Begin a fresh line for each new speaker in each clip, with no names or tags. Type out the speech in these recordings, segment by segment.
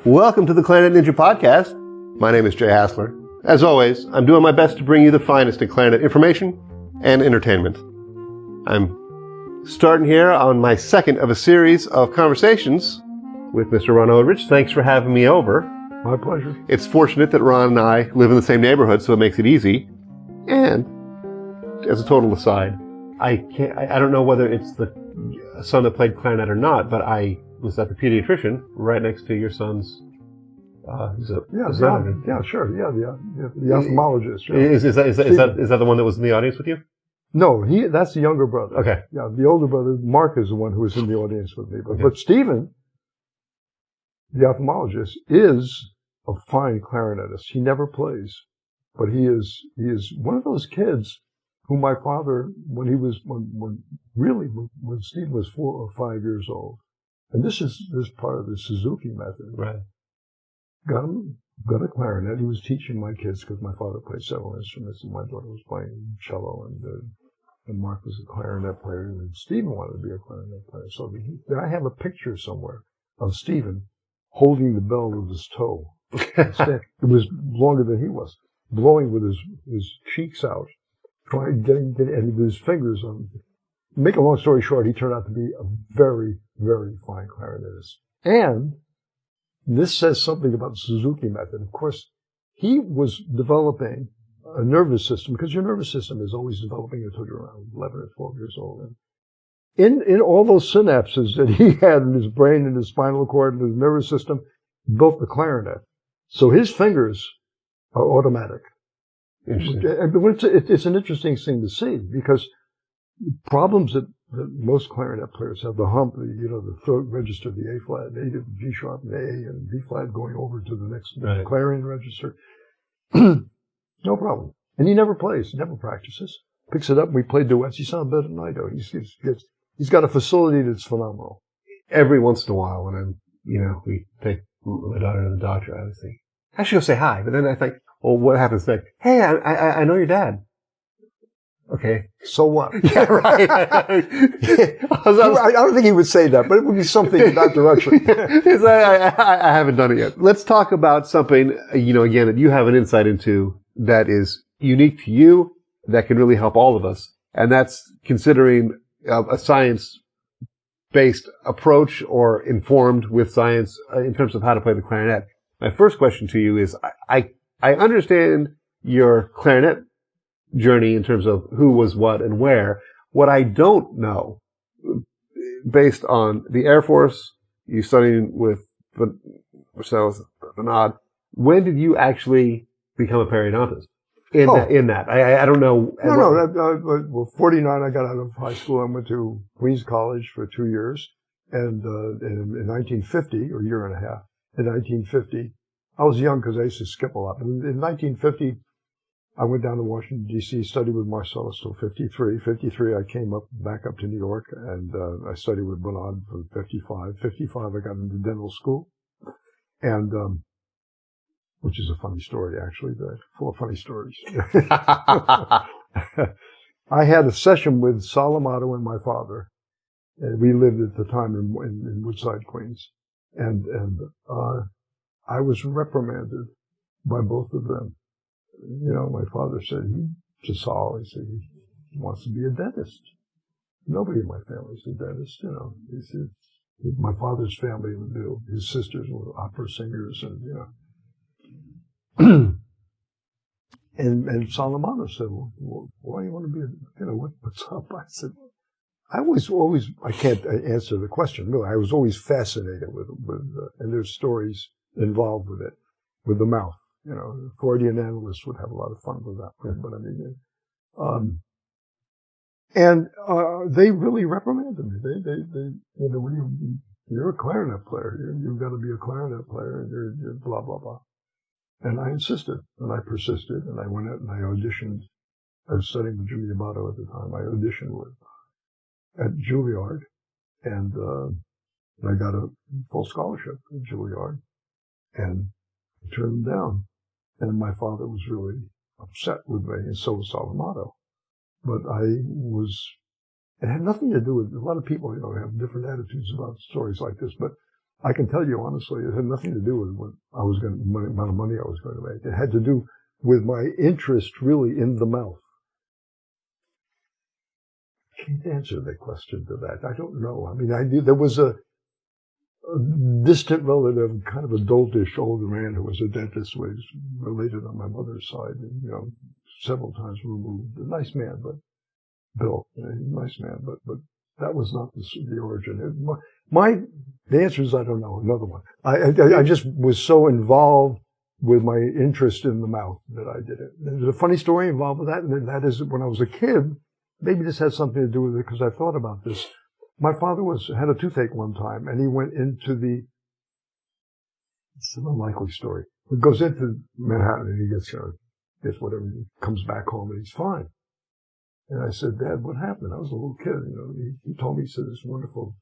Welcome to the Clarinet Ninja Podcast. My name is Jay Hassler. As always, I'm doing my best to bring you the finest in clarinet information and entertainment. I'm starting here on my second of a series of conversations with Mr. Ron Odrich. Thanks for having me over.
My pleasure.
It's fortunate that Ron and I live in the same neighborhood, so it makes it easy. And as a total aside, I don't know whether it's the son that played clarinet or not, but I was at the pediatrician right next to your son's.
The ophthalmologist. Yeah.
Is that the one that was in the audience with you?
No, that's the younger brother.
Okay.
Yeah, the older brother, Mark, is the one who was in the audience with me. But Stephen, the ophthalmologist, is a fine clarinetist. He never plays, but he is one of those kids who my father, when Steve was 4 or 5 years old, and this part of the Suzuki method,
right?
Got a clarinet. He was teaching my kids because my father played several instruments, and my daughter was playing cello, and Mark was a clarinet player, and Stephen wanted to be a clarinet player. So I have a picture somewhere of Stephen holding the bell with his toe. It was longer than he was, blowing with his cheeks out, getting and with his fingers on. Make a long story short, he turned out to be a very, very fine clarinetist. And this says something about the Suzuki method. Of course, he was developing a nervous system, because your nervous system is always developing until you're around 11 or 12 years old. And in all those synapses that he had in his brain and his spinal cord and his nervous system, built the clarinet. So his fingers are automatic. It's an interesting thing to see, because problems that most clarinet players have, the hump, the third register, the A flat, A to G sharp, and A and B flat going over to the next clarion register. No problem. And he never plays, never practices. Picks it up, and we play duets. He sounds better than I do. He's got a facility that's phenomenal.
Every once in a while, when we take my daughter to the doctor, I always think, I should go say hi. But then I think, well, what happens next? Hey, I know your dad. Okay.
So what?
Yeah, right.
I don't think he would say that, but it would be something in that direction.
I haven't done it yet. Let's talk about something, again, that you have an insight into that is unique to you, that can really help all of us. And that's considering a science-based approach, or informed with science in terms of how to play the clarinet. My first question to you is, I understand your clarinet journey in terms of who was what and where. What I don't know, based on the Air Force, you studying with Marcelus and Bonade, when did you actually become a periodontist? In that, I don't know.
Well, 49, I got out of high school. I went to Queens College for 2 years, and in 1950, or a year and a half, in 1950, I was young because I used to skip a lot. But in 1950, I went down to Washington, D.C., studied with Marcelus till 53. 53, I came back up to New York, and I studied with Bonade for 55. 55, I got into dental school, and which is a funny story, actually, full of funny stories. I had a session with Salamato and my father, and we lived at the time in Woodside, Queens, and I was reprimanded by both of them. My father said, he wants to be a dentist. Nobody in my family is a dentist, my father's family knew. His sisters were opera singers, and, and Salamato said, well, why do you want to be what's up? I said, I can't answer the question, really. I was always fascinated with and there's stories involved with it, with the mouth. Freudian analysts would have a lot of fun with that. But I mean, they really reprimanded me. They you're a clarinet player. You've got to be a clarinet player, and you're blah, blah, blah. And I insisted, and I persisted, and I went out and I auditioned. I was studying with Jimmy Amato at the time. I auditioned at Juilliard, and I got a full scholarship at Juilliard, and I turned them down. And my father was really upset with me, and so was Salamato. But it had nothing to do with, a lot of people, have different attitudes about stories like this, but I can tell you honestly, it had nothing to do with what I was going to, the amount of money I was going to make. It had to do with my interest really in the mouth. I can't answer the question to that. I don't know. I mean, there was a distant relative, kind of a doltish older man who was a dentist, who was related on my mother's side, and, you know, several times removed. A nice man, but Bill, nice man, but that was not the origin. The answer is I don't know. Another one. I just was so involved with my interest in the mouth that I did it. There's a funny story involved with that, and that is when I was a kid. Maybe this has something to do with it because I thought about this. My father had a toothache one time, and he went into it's an unlikely story. He goes into Manhattan and he gets whatever, he comes back home and he's fine. And I said, Dad, what happened? I was a little kid, you know. He told me, he said, this wonderful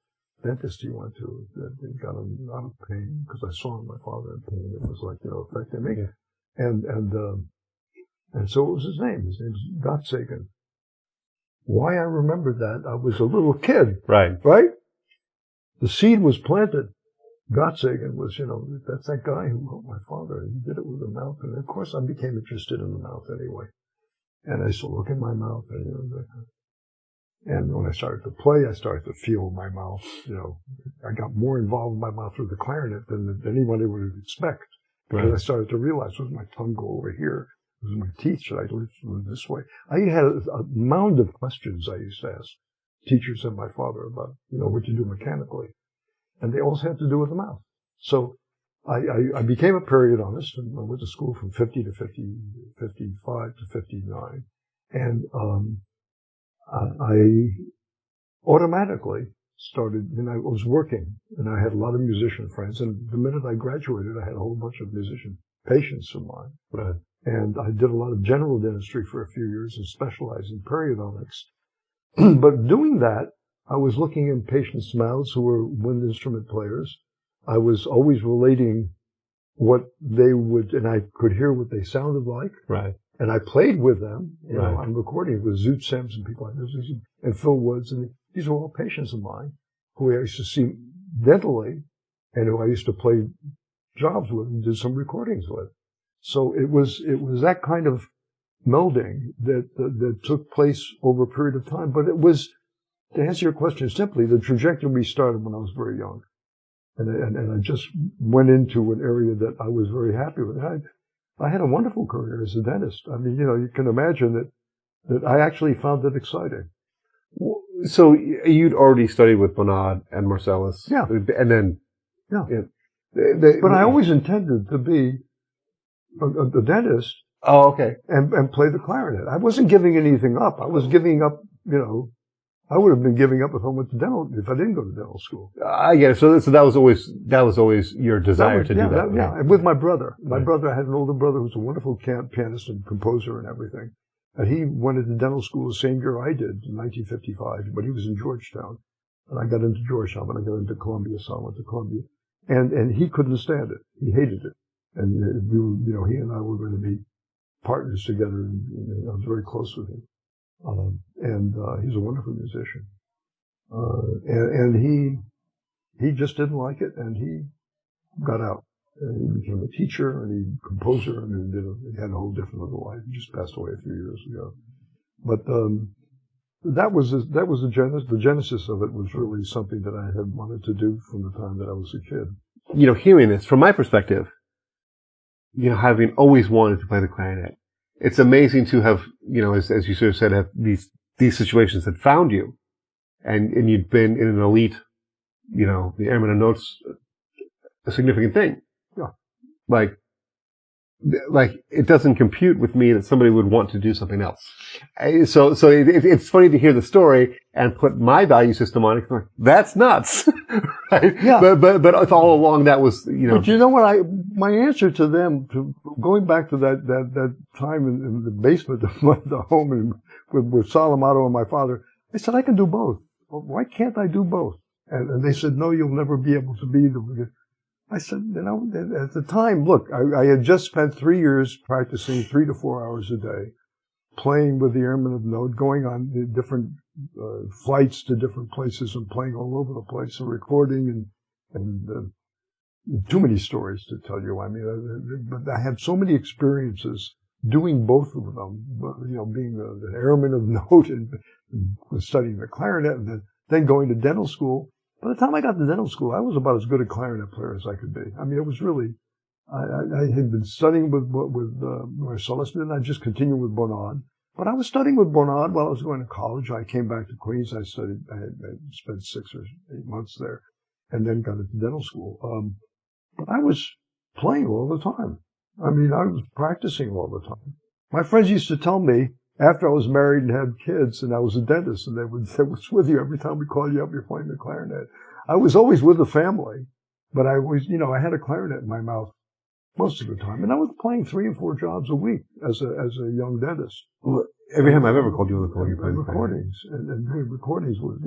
dentist he went to, that he got him out of pain, because I saw my father in pain. It was like, you know, affecting me. And so what was his name? His name's Gottsagen. Why I remembered that, I was a little kid.
Right.
Right? The seed was planted. Gottsagen was, you know, that's that guy who wrote my father. He did it with the mouth. And of course I became interested in the mouth anyway. And I used to look in my mouth and, you know, and when I started to play, I started to feel my mouth, you know. I got more involved in my mouth with the clarinet than anybody would expect. Because
Right.
I started to realize, does my tongue go over here? Does my teeth, should I live this way? I had a mound of questions I used to ask teachers and my father about, you know, what you do mechanically. And they all had to do with the mouth. So I became a periodontist, and I went to school from 50 to 55 to 59. And I automatically started, and I was working, and I had a lot of musician friends. And the minute I graduated, I had a whole bunch of musician patients of mine.
Right.
And I did a lot of general dentistry for a few years and specialized in periodontics. But doing that, I was looking in patients' mouths who were wind instrument players. I was always relating what they would, and I could hear what they sounded like.
Right.
And I played with them. You know,
Right.
I'm recording with Zoot Sims and people like this, and Phil Woods, and these were all patients of mine who I used to see dentally and who I used to play jobs with and do some recordings with. So it was that kind of melding that took place over a period of time. But it was, to answer your question simply, the trajectory started when I was very young. And I just went into an area that I was very happy with. I had a wonderful career as a dentist. I mean, you know, you can imagine that I actually found it exciting.
So you'd already studied with Bonade and Marcelus.
Yeah.
And then,
Yeah.
But
I always intended to be a dentist.
Oh, okay.
And play the clarinet. I wasn't giving anything up. I was giving up, you know, I would have been giving up if I didn't go to dental school.
I get it. So that was always your desire to do that.
Yeah. And with my brother. My
Right.
brother, I had an older brother who was a wonderful pianist and composer and everything. And he went into dental school the same year I did, in 1955, but he was in Georgetown. And I got into Georgetown, and I got into Columbia, so I went to Columbia. And he couldn't stand it. He hated it. And we were, you know, he and I were going to be partners together, and I was very close with him. He's a wonderful musician. And he just didn't like it, and he got out. And he became a teacher, and he composer, and he had a whole different little life. He just passed away a few years ago. But that was the genesis of it was really something that I had wanted to do from the time that I was a kid.
You know, hearing this from my perspective, you know, having always wanted to play the clarinet, it's amazing to have, you know, as you sort of said, have these situations that found you, and you'd been in an elite, you know, the Airmen of Note's a significant thing.
Yeah.
Like it doesn't compute with me that somebody would want to do something else. So it's funny to hear the story and put my value system on it. Like, that's nuts. Right?
Yeah.
But it's all along that was, you know.
But you know what? My answer to them, going back to that time in the basement of the home and with Salamato and my father, I said, I can do both. Well, why can't I do both? And they said, no, you'll never be able to be I said, you know, at the time, look, I had just spent 3 years practicing 3 to 4 hours a day, playing with the Airmen of Note, going on different flights to different places and playing all over the place and recording and too many stories to tell you. I mean, but I had so many experiences doing both of them, being the Airmen of Note and studying the clarinet and then going to dental school. By the time I got to dental school, I was about as good a clarinet player as I could be. I mean, it was really, I had been studying with Marcelus, and I just continued with Bonade. But I was studying with Bonade while I was going to college. I came back to Queens. I had spent 6 or 8 months there and then got into dental school. But I was playing all the time. I mean, I was practicing all the time. My friends used to tell me after I was married and had kids and I was a dentist, and they would say, "What's with you? Every time we call you up, you're playing the clarinet." I was always with the family, but I always, I had a clarinet in my mouth most of the time, and I was playing 3 and 4 jobs a week as a young dentist.
Well, every time I've ever called you on the phone, you're playing
recordings, and doing recordings with,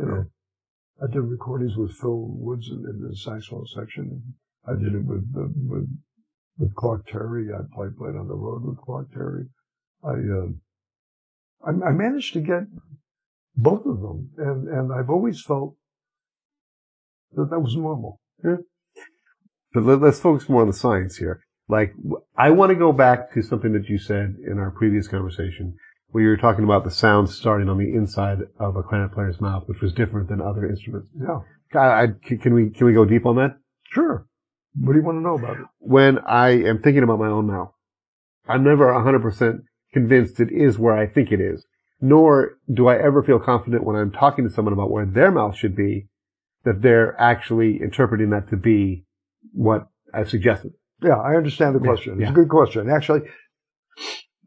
I did recordings with Phil Woods in the saxophone section. I did it with Clark Terry. I played on the road with Clark Terry. I managed to get both of them, and I've always felt that was normal.
Yeah. But let's focus more on the science here. Like, I want to go back to something that you said in our previous conversation, where you were talking about the sound starting on the inside of a clarinet player's mouth, which was different than other instruments.
Yeah.
Can we go deep on that?
Sure. What do you want to know about it?
When I am thinking about my own mouth, I'm never 100% convinced it is where I think it is, nor do I ever feel confident when I'm talking to someone about where their mouth should be, that they're actually interpreting that to be what I've suggested.
Yeah, I understand the question.
Yeah.
It's a good question. Actually,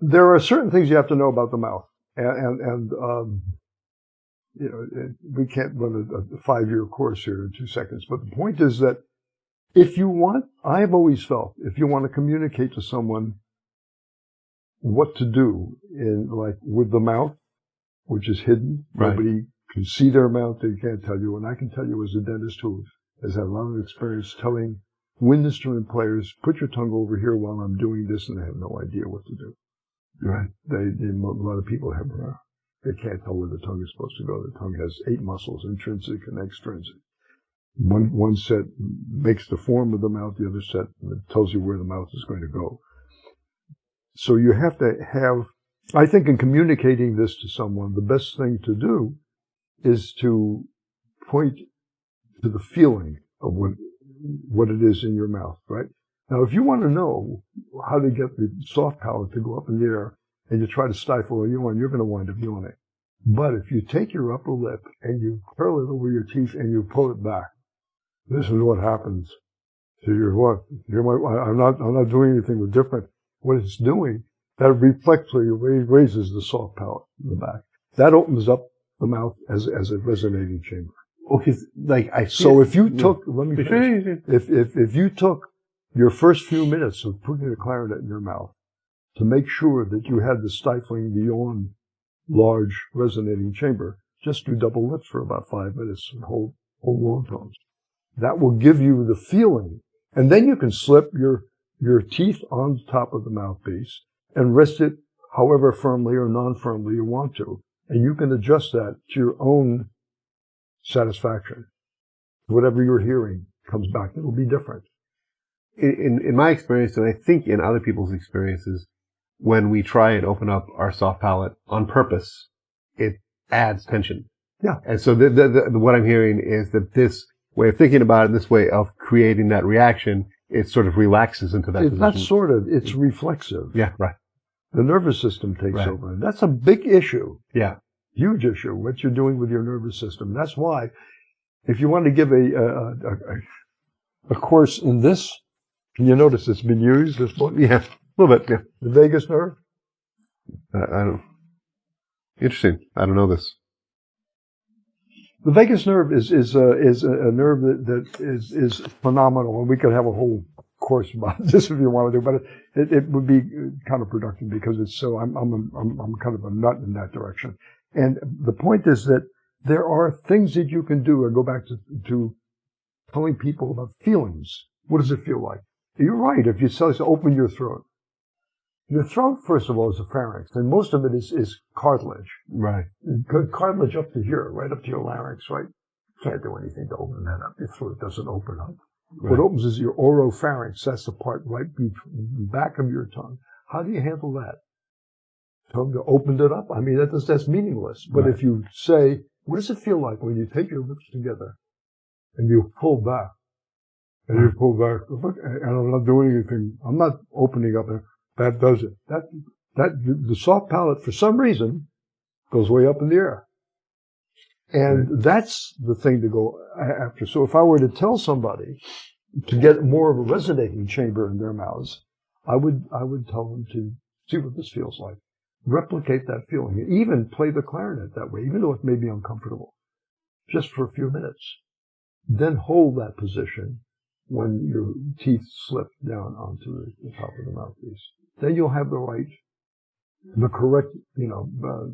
there are certain things you have to know about the mouth, and we can't run a 5-year course here in 2 seconds. But the point is that I've always felt, if you want to communicate to someone what to do with the mouth, which is hidden, right. Nobody can see their mouth, they can't tell you. And I can tell you as a dentist who has had a lot of experience telling wind instrument players, put your tongue over here while I'm doing this, and they have no idea what to do. Right? A lot of people they can't tell where the tongue is supposed to go. The tongue has 8 muscles, intrinsic and extrinsic. One set makes the form of the mouth, the other set tells you where the mouth is going to go. So you have to have, I think in communicating this to someone, the best thing to do is to point to the feeling of what it is in your mouth, right? Now, if you want to know how to get the soft palate to go up in the air and you try to stifle a yawn, you're going to wind up yawning. But if you take your upper lip and you curl it over your teeth and you pull it back, this is what happens to your what? I'm not doing anything different. What it's doing, that reflexively raises the soft palate in the back. That opens up the mouth as a resonating chamber.
Okay,
So if you took, let me finish. If you took your first few minutes of putting a clarinet in your mouth to make sure that you had the stifling beyond large resonating chamber, just do double lips for about 5 minutes and hold long tones. That will give you the feeling. And then you can slip your teeth on top of the mouthpiece and rest it however firmly or non-firmly you want to. And you can adjust that to your own satisfaction. Whatever you're hearing comes back. It'll be different.
In my experience, and I think in other people's experiences, when we try and open up our soft palate on purpose, it adds tension.
Yeah.
And so what I'm hearing is that this way of thinking about it, this way of creating that reaction, it sort of relaxes into that position.
Not sort of. It's reflexive.
Yeah, right.
The nervous system takes over. And that's a big issue.
Yeah.
Huge issue, what you're doing with your nervous system. That's why, if you want to give a course in this, can you notice it's been used, this book?
Yeah, a little bit, yeah.
The vagus nerve?
I don't. Interesting. I don't know this.
The vagus nerve is a nerve that is phenomenal, and we could have a whole course about this if you want to do, but it would be counterproductive because it's so I'm kind of a nut in that direction. And the point is that there are things that you can do, and go back to telling people about feelings. What does it feel like? You're right. If you say, open your throat. Your throat, first of all, is a pharynx, and most of it is cartilage.
Right.
Cartilage up to here, right up to your larynx, right? Can't do anything to open that up. Your throat doesn't open up. What opens is your oropharynx. That's the part right back of your tongue. How do you handle that? Tongue opened it up. I mean, that's meaningless. But if you say, what does it feel like when you take your lips together and you pull back? And you pull back, look, and I'm not doing anything. I'm not opening up. That does it. The soft palate, for some reason, goes way up in the air. And that's the thing to go after. So if I were to tell somebody to get more of a resonating chamber in their mouths, I would tell them to see what this feels like. Replicate that feeling. Even play the clarinet that way, even though it may be uncomfortable, just for a few minutes. Then hold that position when your teeth slip down onto the top of the mouthpiece. Then you'll have the correct,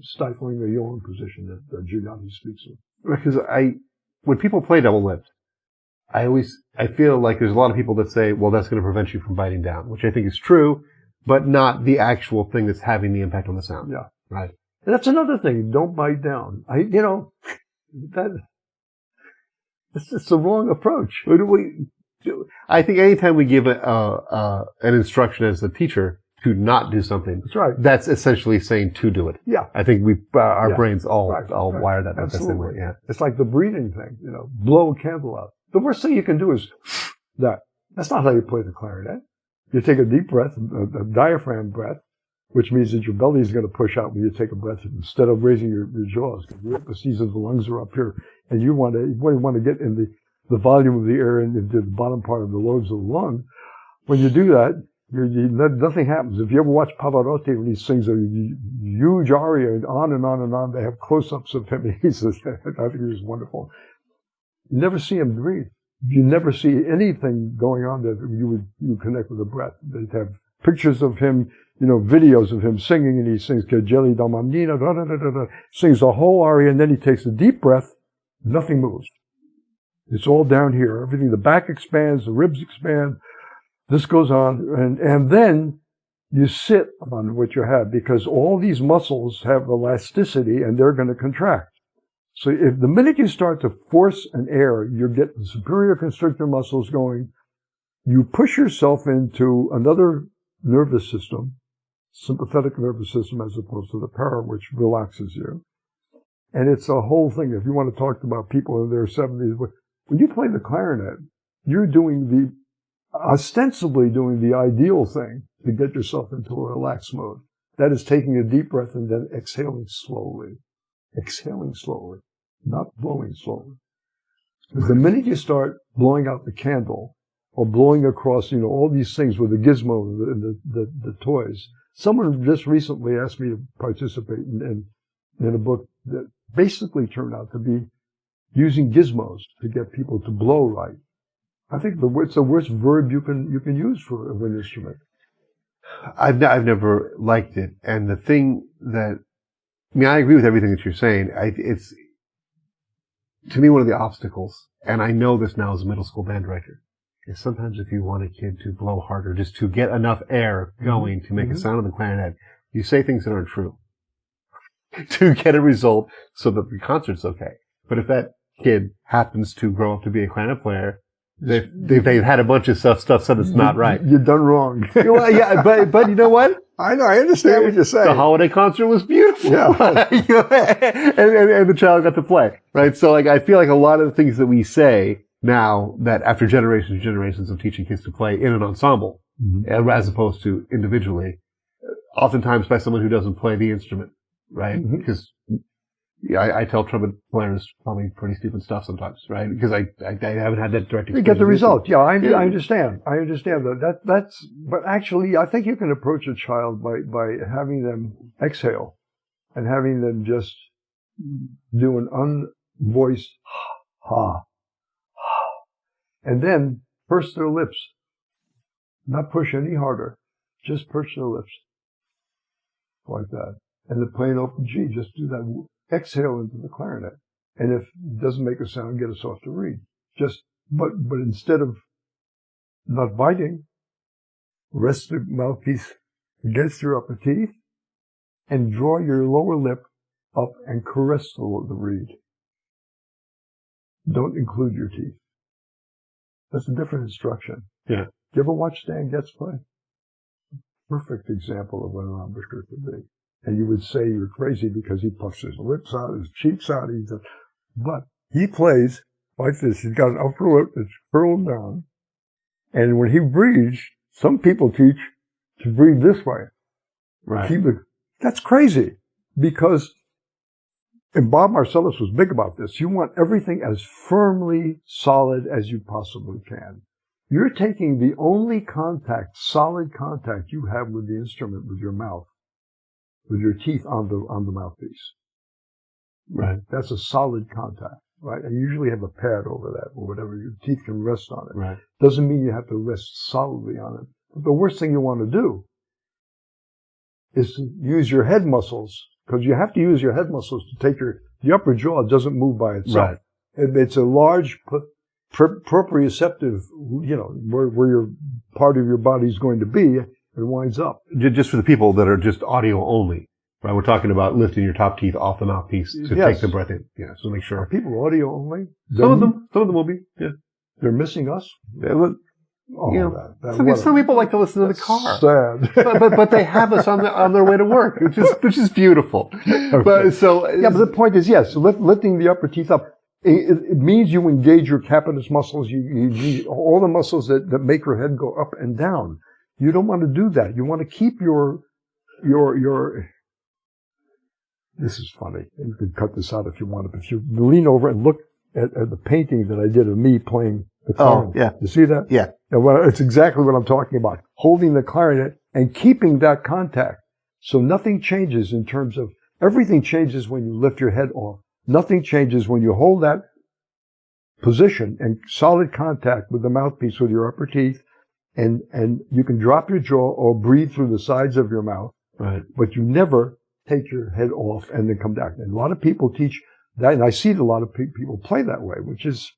stifling or yawing position that Giuliani speaks of.
Because when people play double-lipped, I feel like there's a lot of people that say, well, that's going to prevent you from biting down, which I think is true, but not the actual thing that's having the impact on the sound.
Yeah.
Right.
And that's another thing. Don't bite down. It's the wrong approach.
What do we do? I think anytime we give an instruction as a teacher to not do something,
that's right.
That's essentially saying to do it.
Yeah.
I think our brains all wire that
Absolutely.
the same way. Yeah.
It's like the breathing thing, blow a candle out. The worst thing you can do is that. That's not how you play the clarinet. You take a deep breath, a diaphragm breath, which means that your belly is going to push out when you take a breath instead of raising your jaws. The seas of the lungs are up here, and you want to get in the volume of the air into the bottom part of the lobes of the lung. When you do that, nothing happens. If you ever watch Pavarotti when he sings a huge aria and on and on and on, they have close-ups of him. I think he's wonderful. You never see him breathe. You never see anything going on that you would connect with the breath. They'd have pictures of him, videos of him singing, and he sings "Che Gelli da Mandina," sings the whole aria, and then he takes a deep breath. Nothing moves. It's all down here. Everything, the back expands, the ribs expand. This goes on, and then you sit on what you have, because all these muscles have elasticity, and they're going to contract. So if the minute you start to force an air, you get the superior constrictor muscles going, you push yourself into another nervous system, sympathetic nervous system, as opposed to the para, which relaxes you. And it's a whole thing. If you want to talk about people in their 70s, when you play the clarinet, you're ostensibly doing the ideal thing to get yourself into a relaxed mode. That is taking a deep breath and then exhaling slowly. Exhaling slowly, not blowing slowly. Because the minute you start blowing out the candle or blowing across, all these things with the gizmo and the toys. Someone just recently asked me to participate in a book that basically turned out to be using gizmos to get people to blow right. I think it's the worst verb you can use for an instrument.
I've never liked it, and the thing that I agree with everything that you're saying. It's, to me, one of the obstacles, and I know this now as a middle school band director, is sometimes if you want a kid to blow harder, just to get enough air going to make a sound on the clarinet, you say things that aren't true to get a result so that the concert's okay. But if that kid happens to grow up to be a clarinet player, they've had a bunch of stuff said it's not right.
You're done wrong.
Well, yeah, but you know what?
I know. I understand what you're saying.
The holiday concert was beautiful.
Yeah.
and the child got to play, right? So, I feel like a lot of the things that we say now, that after generations and generations of teaching kids to play in an ensemble, as opposed to individually, oftentimes by someone who doesn't play the instrument, right? Because I tell trumpet players probably pretty stupid stuff sometimes, right? Because I haven't had that direct experience.
You get the result. Yeah, I understand. I understand that. But actually, I think you can approach a child by having them exhale and having them just do an unvoiced ha, and then purse their lips. Not push any harder. Just purse their lips. Like that. And the plain open G, just do that. Exhale into the clarinet. And if it doesn't make a sound, get a softer reed. But instead of not biting, rest the mouthpiece against your upper teeth and draw your lower lip up and caress the reed. Don't include your teeth. That's a different instruction.
Yeah.
You ever watch Stan Getz play? Perfect example of what an embouchure could be. And you would say you're crazy because he puffs his lips out, his cheeks out, but he plays like this. He's got an upper lip that's curled down. And when he breathes, some people teach to breathe this way.
Right.
That's crazy because, and Bob Marcelus was big about this, you want everything as firmly solid as you possibly can. You're taking the only contact, solid contact you have with the instrument, with your mouth, with your teeth on the mouthpiece.
Right.
That's a solid contact, right? And you usually have a pad over that or whatever. Your teeth can rest on it.
Right.
Doesn't mean you have to rest solidly on it. But the worst thing you want to do is to use your head muscles, because you have to use your head muscles to take the upper jaw doesn't move by itself.
Right.
It's a large proprioceptive, where your part of your body is going to be, it winds up.
Just for the people that are just audio only, right? We're talking about lifting your top teeth off the mouthpiece to take the breath in. Yeah, so make sure.
Are people audio only?
Some of them will be. Yeah.
They're missing us?
Some people like to listen to the car.
Sad.
but they have us on their way to work, which is beautiful.
Okay.
But
the point is, yes, lifting the upper teeth up. It means you engage your capitis muscles, you all the muscles that make your head go up and down. You don't want to do that. You want to keep your, this is funny. You can cut this out if you want. If you lean over and look at the painting that I did of me playing the clarinet.
Oh, yeah.
You see that?
Yeah.
And it's exactly what I'm talking about. Holding the clarinet and keeping that contact. So nothing changes in terms of, everything changes when you lift your head off. Nothing changes when you hold that position and solid contact with the mouthpiece with your upper teeth, and you can drop your jaw or breathe through the sides of your mouth,
right.
But you never take your head off and then come back. And a lot of people teach that, and I see a lot of people play that way, which is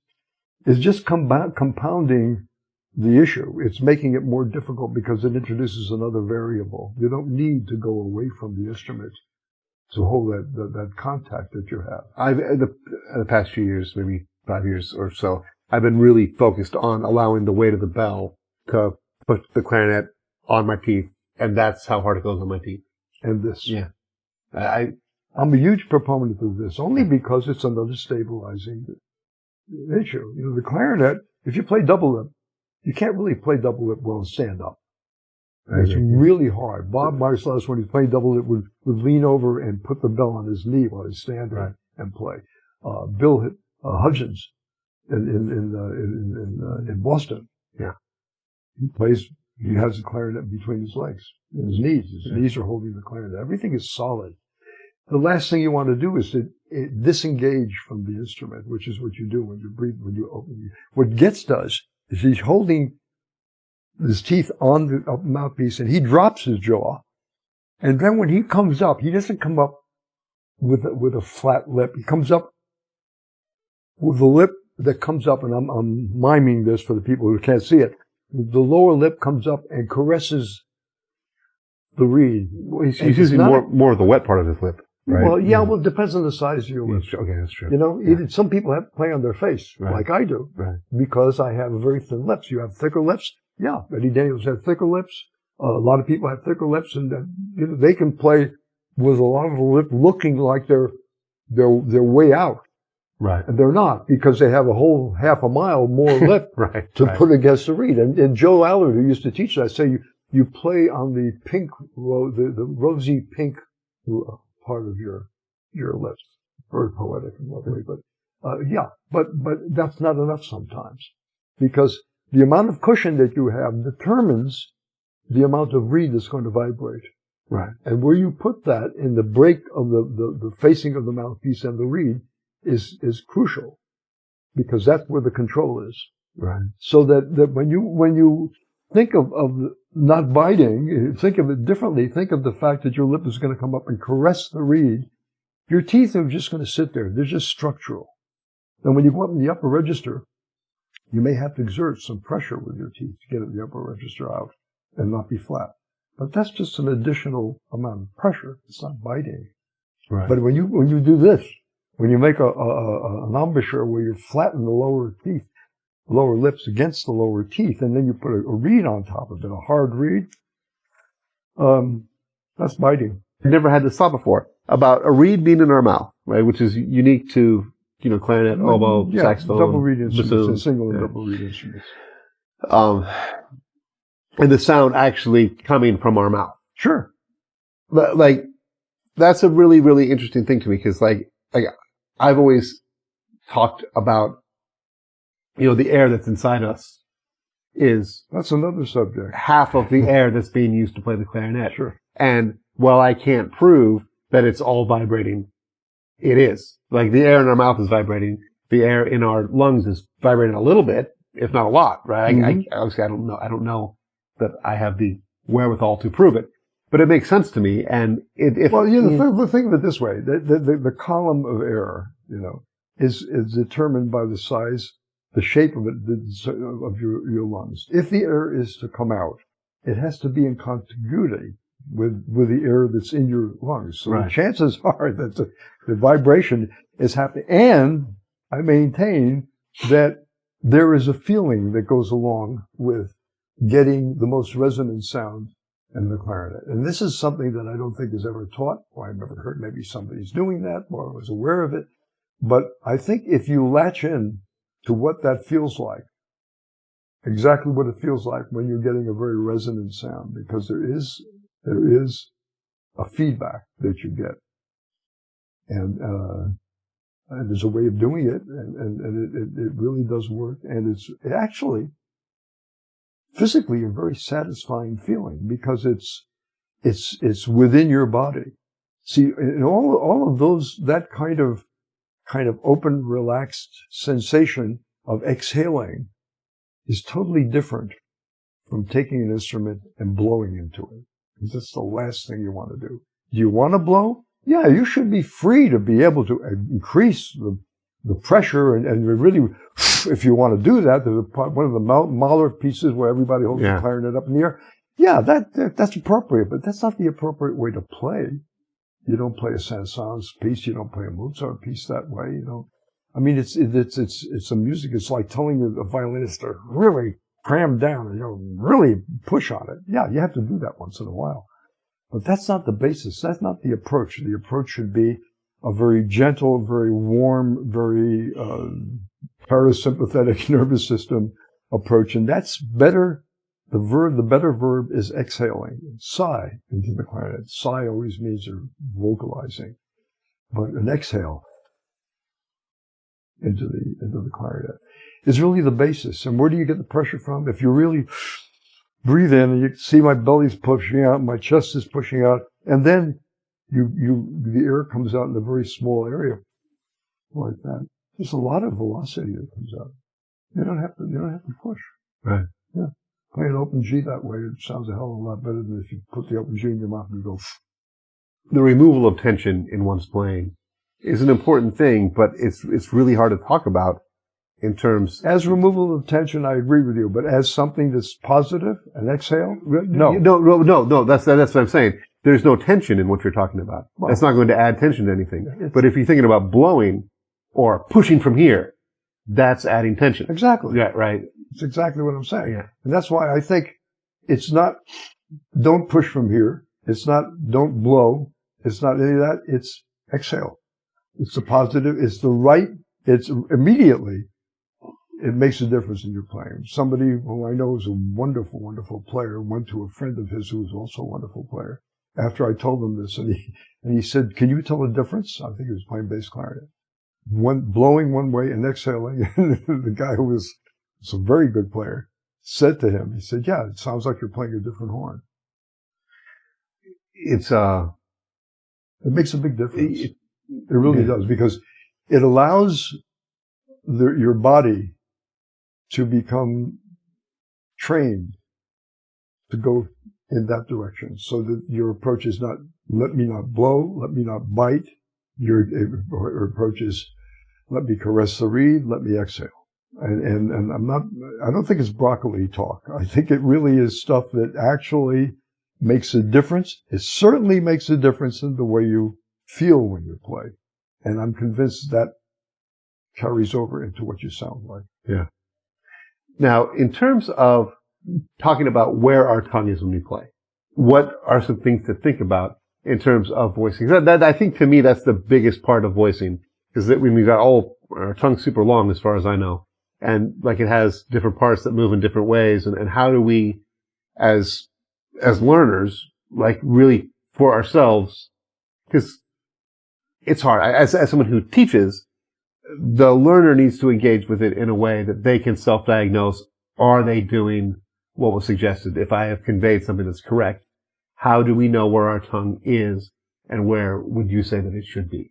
just compounding the issue. It's making it more difficult because it introduces another variable. You don't need to go away from the instrument to hold that contact that you have.
In the past few years, maybe 5 years or so, I've been really focused on allowing the weight of the bell to put the clarinet on my teeth, and that's how hard it goes on my teeth.
And this.
Yeah.
I'm a huge proponent of this, only because it's another stabilizing issue. The clarinet, if you play double lip, you can't really play double lip well and stand up. It's really hard. Bob Marcelus, when he played double lip, would lean over and put the bell on his knee while he's standing and play. Bill Hudgens in Boston.
Yeah.
He has the clarinet between his legs, in his knees. His knees are holding the clarinet. Everything is solid. The last thing you want to do is to disengage from the instrument, which is what you do when you breathe, when you open. What Getz does is he's holding his teeth on the mouthpiece, and he drops his jaw. And then when he comes up, he doesn't come up with a flat lip. He comes up with the lip that comes up, and I'm miming this for the people who can't see it. The lower lip comes up and caresses the reed.
Well, he's using more of the wet part of his lip, right?
Well, yeah, well, it depends on the size of your lips.
Okay, that's true.
Even some people have play on their face, like I do, because I have very thin lips. You have thicker lips. Yeah, Eddie Daniels had thicker lips. A lot of people have thicker lips, and they can play with a lot of the lip looking like they're way out.
Right.
And they're not, because they have a whole half a mile more lip to put against the reed. And Joe Allard, who used to teach that, say you play on the pink, the rosy pink part of your lips. Very poetic and lovely, but but that's not enough sometimes, because the amount of cushion that you have determines the amount of reed that's going to vibrate.
Right.
And where you put that in the break of the facing of the mouthpiece and the reed is crucial, because that's where the control is.
Right.
So that when you think of not biting, think of it differently. Think of the fact that your lip is going to come up and caress the reed. Your teeth are just going to sit there. They're just structural. And when you go up in the upper register, you may have to exert some pressure with your teeth to get the upper register out and not be flat. But that's just an additional amount of pressure. It's not biting.
Right.
But when you do this, when you make an embouchure where you flatten the lower teeth, lower lips against the lower teeth, and then you put a reed on top of it, a hard reed. That's biting.
I never had this thought before about a reed being in our mouth, right? Which is unique to, clarinet, oboe, saxophone,
double reed instruments,
bassoon,
and single and double reed instruments.
And the sound actually coming from our mouth.
Sure.
Like, that's a really, really interesting thing to me, because like I've always talked about, the air that's inside us is
That's another subject.
half of the air that's being used to play the clarinet.
Sure.
And while I can't prove that it's all vibrating, it is. Like, the air in our mouth is vibrating. The air in our lungs is vibrating a little bit, if not a lot, right?
Mm-hmm.
Obviously, I don't know that I have the wherewithal to prove it, but it makes sense to me. And think
of it this way: the column of air, is determined by the size, the shape of it, of your lungs. If the air is to come out, it has to be in contiguity with the air that's in your lungs. So the chances are that the vibration is happening. And I maintain that there is a feeling that goes along with getting the most resonant sound in the clarinet. And this is something that I don't think is ever taught, or I've never heard. Maybe somebody's doing that, or I was aware of it. But I think if you latch in to what that feels like, exactly what it feels like when you're getting a very resonant sound, because there is a feedback that you get. And there's a way of doing it, and it really does work. And it's actually physically a very satisfying feeling, because it's within your body. See, in all of those, that kind of open, relaxed sensation of exhaling is totally different from taking an instrument and blowing into it. Because that's the last thing you want to do. Do you want to blow? Yeah, you should be free to be able to increase the pressure and really, if you want to do that, there's one of the Mahler pieces where everybody holds the clarinet up in the air. Yeah, that's appropriate, but that's not the appropriate way to play. You don't play a Saint-Saëns piece. You don't play a Mozart piece that way. I mean, it's a music. It's like telling a violinist to really cram down and, really push on it. Yeah, you have to do that once in a while. But that's not the basis. That's not the approach. The approach should be a very gentle, very warm, very parasympathetic nervous system approach. And that's better. The better verb is exhaling. Sigh into the clarinet. Sigh always means you're vocalizing. But an exhale into the clarinet is really the basis. And where do you get the pressure from? If you really breathe in, and you can see my belly's pushing out, my chest is pushing out, and then the air comes out in a very small area like that. There's a lot of velocity that comes out. You don't have to push.
Right.
Yeah. Play an open G that way, it sounds a hell of a lot better than if you put the open G in your mouth and go.
The removal of tension in one's playing is an important thing, but it's really hard to talk about in terms.
As removal of tension, I agree with you, but as something that's positive, an exhale? No.
No, that's what I'm saying. There's no tension in what you're talking about.
Well,
that's not going to add tension to anything. But if you're thinking about blowing or pushing from here, that's adding tension.
Exactly.
Yeah, right.
It's exactly what I'm saying.
Yeah.
And that's why I think it's not don't push from here. It's not don't blow. It's not any of that. It's exhale. It's the positive. It's the right. It's immediately. It makes a difference in your playing. Somebody who I know is a wonderful, wonderful player went to a friend of his who was also a wonderful player after I told him this, and he said, "Can you tell the difference?" I think he was playing bass clarinet. Blowing one way and exhaling. And the guy who was a very good player said to him, he said, "Yeah, it sounds like you're playing a different horn."
It
makes a big difference. It really does, because it allows your body to become trained to go in that direction, so that your approach is not, let me not blow, let me not bite. Your approach is, let me caress the reed, let me exhale. And I don't think it's broccoli talk. I think it really is stuff that actually makes a difference. It certainly makes a difference in the way you feel when you play. And I'm convinced that carries over into what you sound like.
Yeah. Now, in terms of talking about where our tongue is when we play, what are some things to think about in terms of voicing? That I think to me that's the biggest part of voicing, is that when we've got our tongue's super long as far as I know, and like it has different parts that move in different ways, and how do we, as learners, like really for ourselves, because it's hard. As someone who teaches, the learner needs to engage with it in a way that they can self-diagnose. Are they doing what was suggested? If I have conveyed something that's correct, how do we know where our tongue is and where would you say that it should be?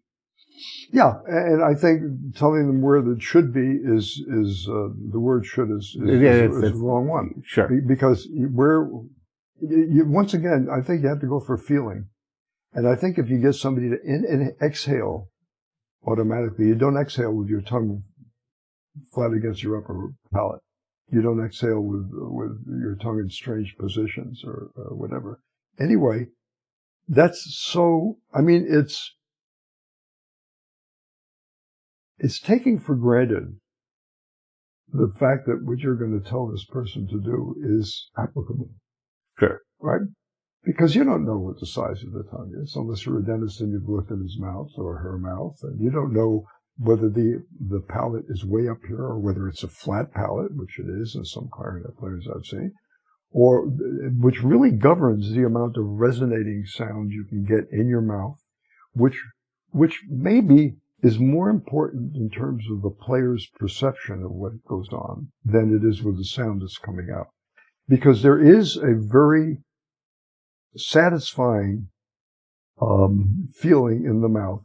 Yeah, and I think telling them where that should be is the word "should" is the wrong one.
Sure,
because once again, I think you have to go for feeling, and I think if you get somebody to exhale automatically, you don't exhale with your tongue flat against your upper palate. You don't exhale with your tongue in strange positions or whatever. Anyway, that's so. I mean, it's taking for granted the fact that what you're going to tell this person to do is applicable.
Sure.
Right? Because you don't know what the size of the tongue is unless you're a dentist and you've looked at his mouth or her mouth, and you don't know whether the palate is way up here or whether it's a flat palate, which it is in some clarinet players I've seen, or which really governs the amount of resonating sound you can get in your mouth, which maybe is more important in terms of the player's perception of what goes on than it is with the sound that's coming out. Because there is a very satisfying feeling in the mouth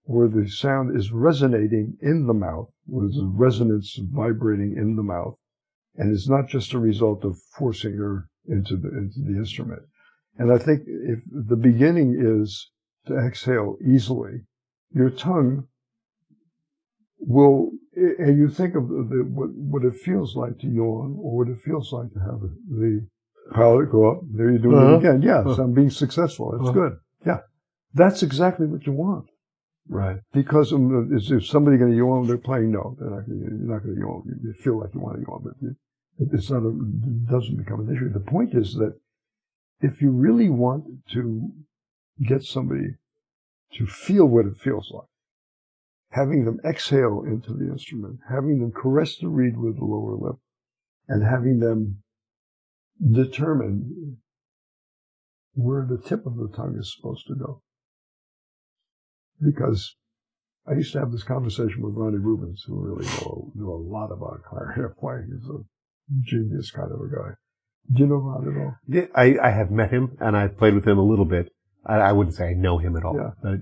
where the sound is resonating in the mouth, with the resonance vibrating in the mouth, and it's not just a result of forcing her into the instrument. And I think if the beginning is to exhale easily, your tongue will, and you think of what it feels like to yawn, or what it feels like to have the palate go up. There you do it again. Yeah, so I'm being successful. It's good. Yeah, that's exactly what you want.
Right.
Because is somebody going to yawn when they're playing? No, you're not going to yawn. You feel like you want to yawn, but it doesn't become an issue. The point is that if you really want to get somebody to feel what it feels like, having them exhale into the instrument, having them caress the reed with the lower lip, and having them determine where the tip of the tongue is supposed to go. Because I used to have this conversation with Ronnie Rubens, who really knew a lot about clarinet playing. He's a genius kind of a guy. Do you know Ron at all?
Yeah, I have met him, and I played with him a little bit. I wouldn't say I know him at all.
Yeah.
A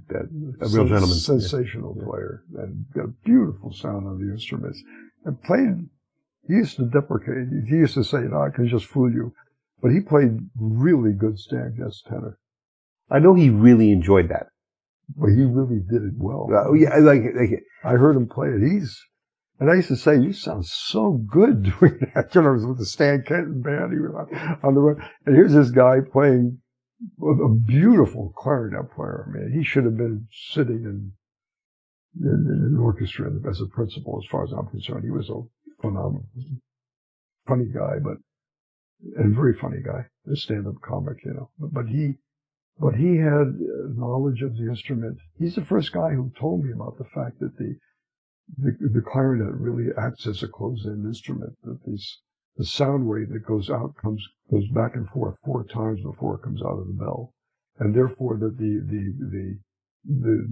real gentleman.
Sensational player. And got a beautiful sound on the instruments. And played, he used to deprecate, he used to say, I can just fool you. But he played really good stand against tenor.
I know he really enjoyed that.
But he really did it well.
Yeah, like it.
I heard him play it. And I used to say, you sound so good doing that. You know, it was with the Stan Kenton band. He was on the road. And here's this guy playing a beautiful clarinet player. I mean, he should have been sitting in an orchestra as a principal, as far as I'm concerned. He was a phenomenal, funny guy, and very funny guy, a stand-up comic, you know. But he had knowledge of the instrument. He's the first guy who told me about the fact that the clarinet really acts as a closed-in instrument, that the sound wave that goes out goes back and forth 4 times before it comes out of the bell. And therefore that the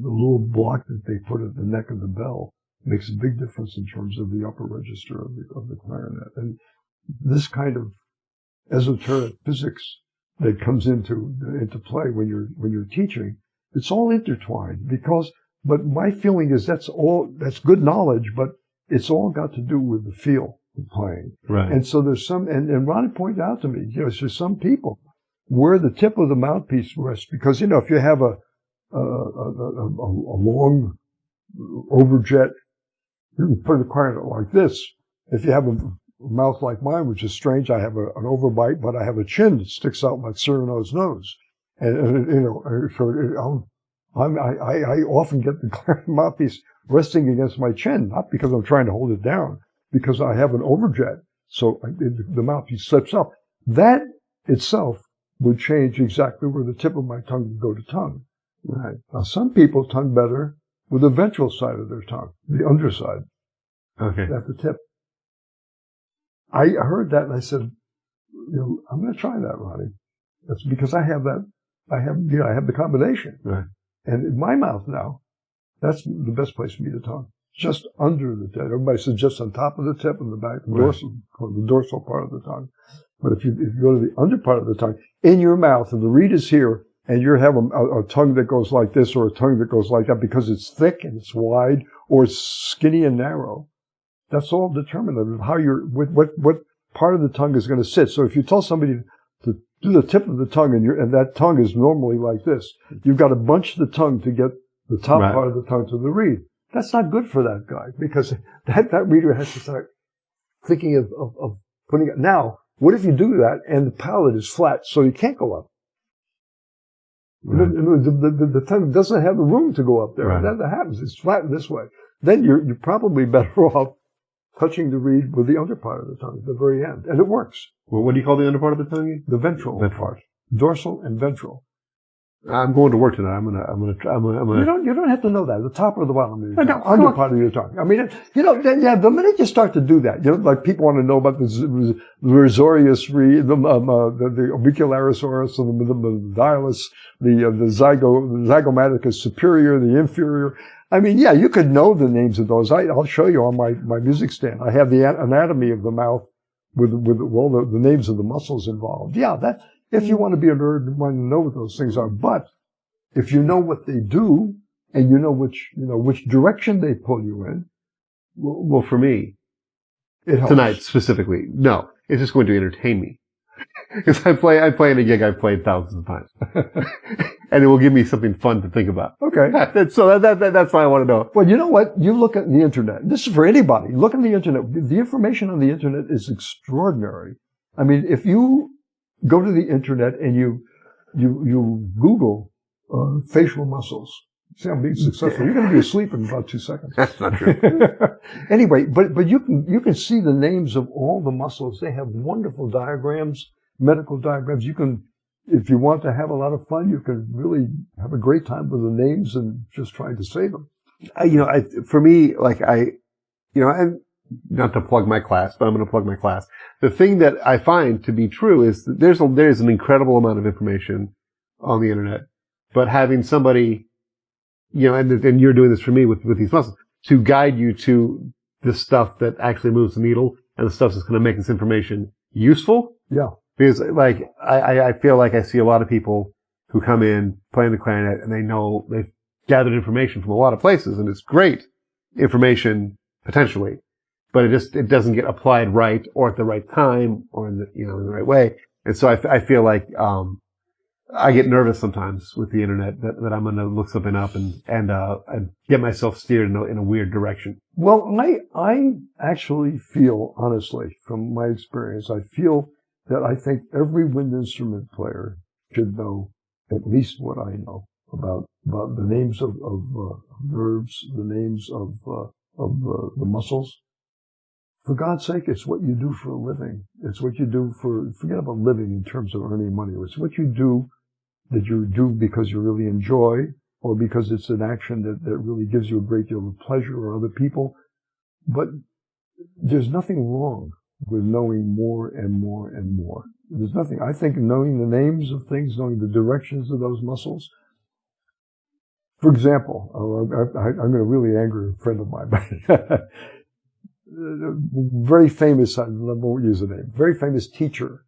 little block that they put at the neck of the bell makes a big difference in terms of the upper register of the clarinet. And this kind of esoteric physics that comes into play when you're teaching, it's all intertwined but my feeling is that's good knowledge, but it's all got to do with the feel of playing.
Right.
And so there's and Ronnie pointed out to me, there's some people where the tip of the mouthpiece rests, because, if you have a long overjet, you can put the clarinet like this. If you have a mouth like mine, which is strange, I have an overbite, but I have a chin that sticks out like Cyrano's nose. I often get the clarinet mouthpiece resting against my chin, not because I'm trying to hold it down, because I have an overjet. So the mouthpiece slips up. That itself would change exactly where the tip of my tongue would go to tongue. Right. Now, some people tongue better with the ventral side of their tongue, the underside.
Okay.
At the tip. I heard that and I said, I'm going to try that, Ronnie. That's because I have the combination.
Right.
And in my mouth now, that's the best place for me to tongue. Just under the tip. Everybody says just on top of the tip and the back, the dorsal part of the tongue. But if you go to the under part of the tongue, in your mouth, and the reed is here, and you have a tongue that goes like this or a tongue that goes like that because it's thick and it's wide or it's skinny and narrow, that's all determinative of how what part of the tongue is going to sit. So if you tell somebody to do the tip of the tongue and that tongue is normally like this, you've got to bunch the tongue to get the top part of the tongue to the reed. That's not good for that guy because that reader has to start thinking of putting it. Now, what if you do that and the palate is flat so you can't go up? Right. The tongue doesn't have the room to go up there. Right. That happens. It's flattened this way. Then you're probably better off touching the reed with the under part of the tongue at the very end. And it works.
Well, what do you call the under part of the tongue?
The ventral part. Dorsal and ventral.
I'm going to work tonight. I'm gonna.
You don't have to know that. The top or the bottom of your tongue. Under part of your tongue. I mean, the minute you start to do that, like people want to know about the risorius reed, the orbicularis and the dialis, the zygomaticus superior, the inferior. I mean, yeah, you could know the names of those. I'll show you on my music stand. I have the anatomy of the mouth with all the names of the muscles involved. Yeah, if you want to be a nerd, you want to know what those things are. But if you know what they do and you know which direction they pull you in.
Well, for me,
it helps.
Tonight specifically, no, it's just going to entertain me. Because I play in a gig I've played thousands of times. And it will give me something fun to think about.
Okay.
So that's why I want to know.
Well, you know what? You look at the internet. This is for anybody. Look at the internet. The information on the internet is extraordinary. I mean, if you go to the internet and you Google facial muscles, see I'm being successful. You're going to be asleep in about 2 seconds.
That's not true.
Anyway, but you can see the names of all the muscles. They have wonderful diagrams, medical diagrams. You can, if you want to have a lot of fun, you can really have a great time with the names and just trying to say them.
For me, and not to plug my class, but I'm going to plug my class. The thing that I find to be true is that there's an incredible amount of information on the internet, but having somebody, and you're doing this for me with these muscles, to guide you to the stuff that actually moves the needle and the stuff that's going to make this information useful.
Yeah.
Because I feel like I see a lot of people who come in playing the clarinet and they've gathered information from a lot of places and it's great information potentially, but it doesn't get applied right or at the right time or in the right way. And so I feel like, I get nervous sometimes with the internet that I'm going to look something up and get myself steered in a weird direction.
Well, I actually feel, honestly, from my experience, I feel that I think every wind instrument player should know at least what I know about the names of nerves, the names of the muscles. For God's sake, it's what you do for a living. It's what you do forget about living in terms of earning money. It's what you do that you do because you really enjoy or because it's an action that really gives you a great deal of pleasure or other people. But there's nothing wrong with knowing more and more and more. There's nothing. I think knowing the names of things, knowing the directions of those muscles. For example, I'm going to really anger a friend of mine. Very famous, I won't use the name, very famous teacher.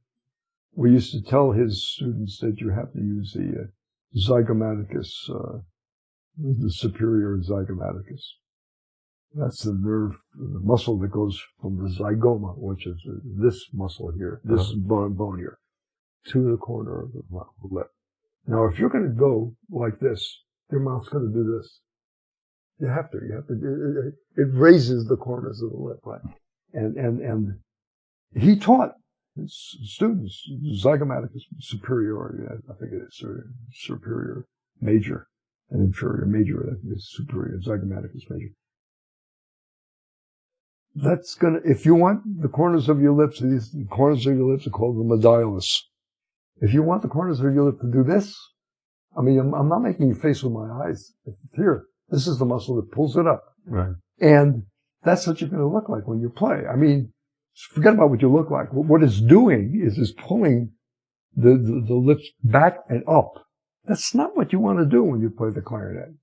We used to tell his students that you have to use the zygomaticus, the superior zygomaticus. That's the nerve, the muscle that goes from the zygoma, which is this muscle here, this bone here, to the corner of the lip. Now, if you're going to go like this, your mouth's going to do this. You have to. It raises the corners of the lip, right? And he taught his students zygomaticus superiority. I think it is superior major and inferior major. I think it's superior zygomaticus major. That's gonna, if you want the corners of your lips, these corners of your lips are called the medialis. If you want the corners of your lip to do this, I mean, I'm not making a face with my eyes. Here, this is the muscle that pulls it up.
Right.
And that's what you're going to look like when you play. I mean, forget about what you look like. What it's doing is pulling the lips back and up. That's not what you want to do when you play the clarinet.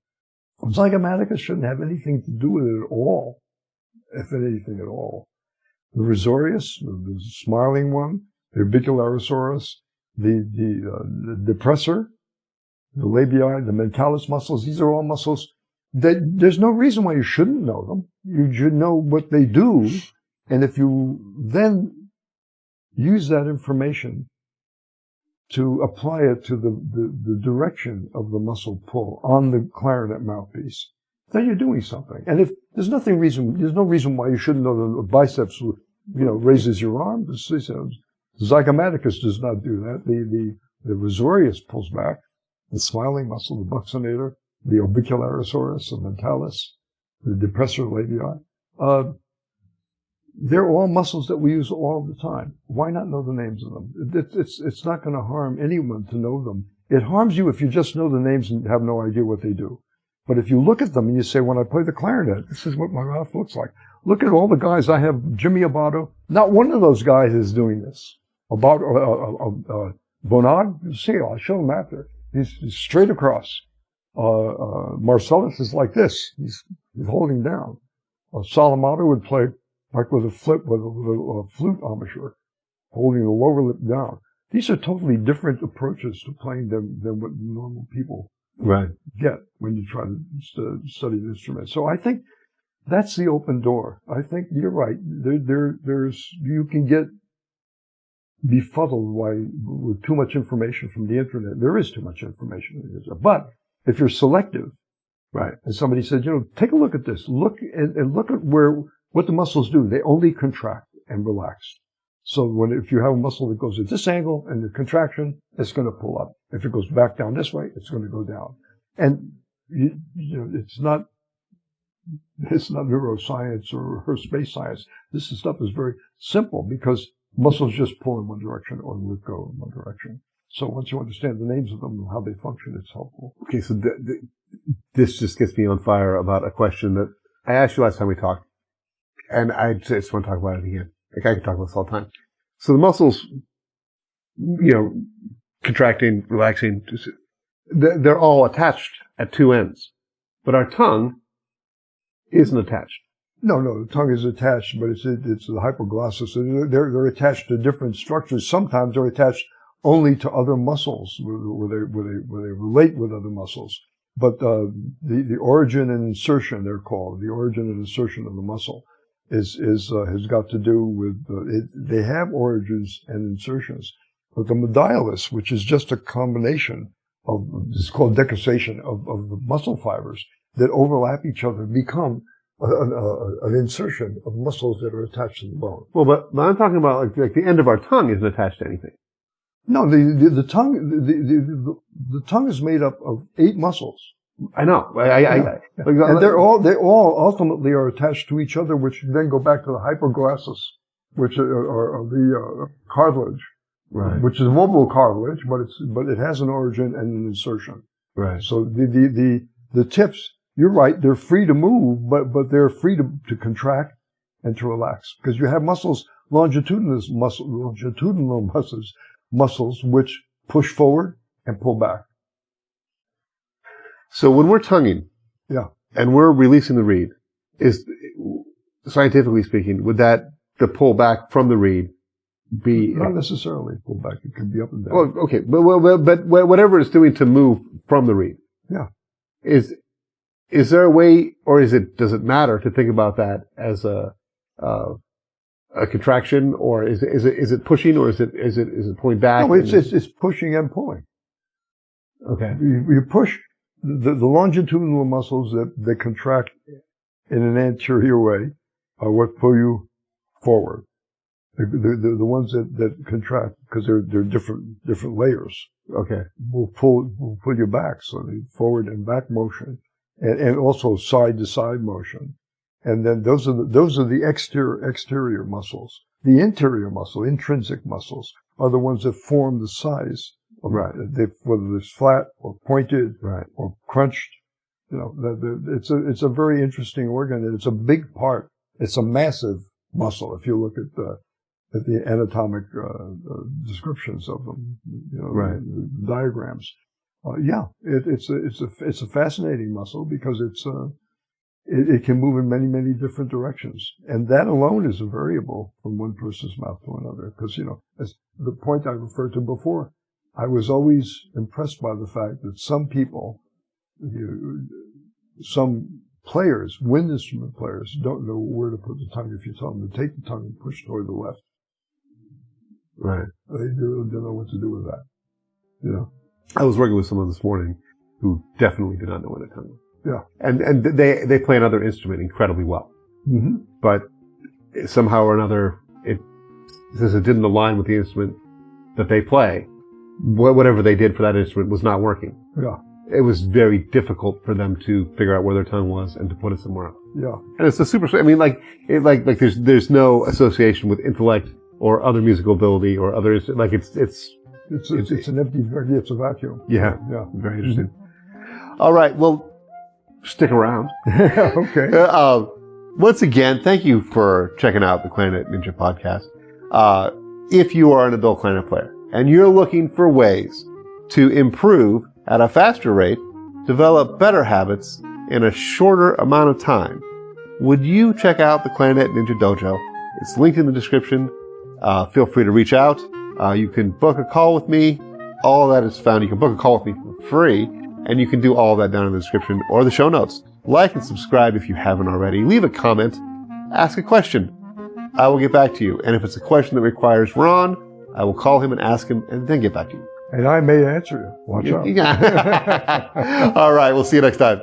Zygomaticus shouldn't have anything to do with it at all, if anything at all. The risorius, the smiling one, the orbicularis, the depressor, the labii, the mentalis muscles, these are all muscles that there's no reason why you shouldn't know them. You should know what they do. And if you then use that information to apply it to the direction of the muscle pull on the clarinet mouthpiece, then you're doing something. And if there's no reason why you shouldn't know the biceps, raises your arm. Zygomaticus does not do that. The risorius pulls back. The smiling muscle, the buccinator, the orbicularis, the mentalis, the depressor labii. They're all muscles that we use all the time. Why not know the names of them? It's not going to harm anyone to know them. It harms you if you just know the names and have no idea what they do. But if you look at them and you say, when I play the clarinet, this is what my mouth looks like. Look at all the guys I have. Jimmy Abato. Not one of those guys is doing this. Bonade. See, I'll show him after. He's straight across. Marcelus is like this. He's holding down. Salomato would play like with a flute embouchure, holding the lower lip down. These are totally different approaches to playing than what normal people get when you try to study the instrument. So I think that's the open door. I think you're right. You can get befuddled with too much information from the internet. There is too much information in the internet. But if you're selective, right, and somebody says, take a look at this, look at what the muscles do. They only contract and relax. So if you have a muscle that goes at this angle and the contraction, it's going to pull up. If it goes back down this way, it's going to go down. And it's not neuroscience or space science. This stuff is very simple because muscles just pull in one direction or would go in one direction. So once you understand the names of them and how they function, it's helpful.
Okay, so this just gets me on fire about a question that I asked you last time we talked, and I just want to talk about it again. Like I can talk about this all the time. So the muscles, contracting, relaxing, they're all attached at two ends, but our tongue isn't attached.
No, the tongue is attached, but it's the hypoglossus. They're attached to different structures. Sometimes they're attached only to other muscles, where they relate with other muscles. But the origin and insertion, they're called, the origin and insertion of the muscle has got to do with they have origins and insertions. But the medialis, which is just a combination of, it's called decussation of the muscle fibers that overlap each other, become an insertion of muscles that are attached to the bone.
Well, but I'm talking about like the end of our tongue isn't attached to anything.
No, the tongue is made up of 8 muscles.
I know.
And they all ultimately are attached to each other, which then go back to the hypoglossus, which are the cartilage,
right,
which is mobile cartilage, but it has an origin and an insertion.
Right.
So the tips, you're right, they're free to move, but they're free to contract and to relax, because you have longitudinal muscles which push forward and pull back.
So when we're tonguing, and we're releasing the reed, is scientifically speaking, would the pull back from the reed be
not necessarily pull back? It can be up and down.
Well, okay, but whatever it's doing to move from the reed, is there a way, or does it matter to think about that as a contraction, or is it pushing, or is it pulling back?
No, it's pushing and pulling.
Okay,
you push the longitudinal muscles that contract in an anterior way are what pull you forward. The ones that contract, because they're different layers.
Okay,
will pull you back. So the forward and back motion, and also side to side motion. And then those are the exterior muscles. The interior muscle, intrinsic muscles, are the ones that form the size.
Right.
Whether it's flat or pointed,
right,
or crunched. It's a very interesting organ, and it's a big part. It's a massive muscle if you look at the anatomic descriptions of them,
right,
the diagrams. It's a fascinating muscle because it can move in many, many different directions. And that alone is a variable from one person's mouth to another. Because, as the point I referred to before, I was always impressed by the fact that some people, some players, wind instrument players, don't know where to put the tongue if you tell them to take the tongue and push toward the left.
Right.
They really don't know what to do with that.
I was working with someone this morning who definitely did not know where the tongue was.
Yeah.
And they play another instrument incredibly well.
Mm-hmm.
But somehow or another, since it didn't align with the instrument that they play, whatever they did for that instrument was not working.
Yeah.
It was very difficult for them to figure out where their tongue was and to put it somewhere else.
Yeah.
And it's a super, there's no association with intellect or other musical ability or other, it's an empty, it's a vacuum. Yeah.
Yeah.
Very interesting. Mm-hmm. All right. Well, stick around.
Okay.
Once again, thank you for checking out the Clarinet Ninja podcast. If you are an adult clarinet player and you're looking for ways to improve at a faster rate, develop better habits in a shorter amount of time, would you check out the Clarinet Ninja Dojo? It's linked in the description. Feel free to reach out. You can book a call with me. All of that is found. You can book a call with me for free, and you can do all of that down in the description or the show notes. Like and subscribe if you haven't already. Leave a comment. Ask a question. I will get back to you. And if it's a question that requires Ron, I will call him and ask him and then get back to you.
And I may answer you. Watch out.
All right. We'll see you next time.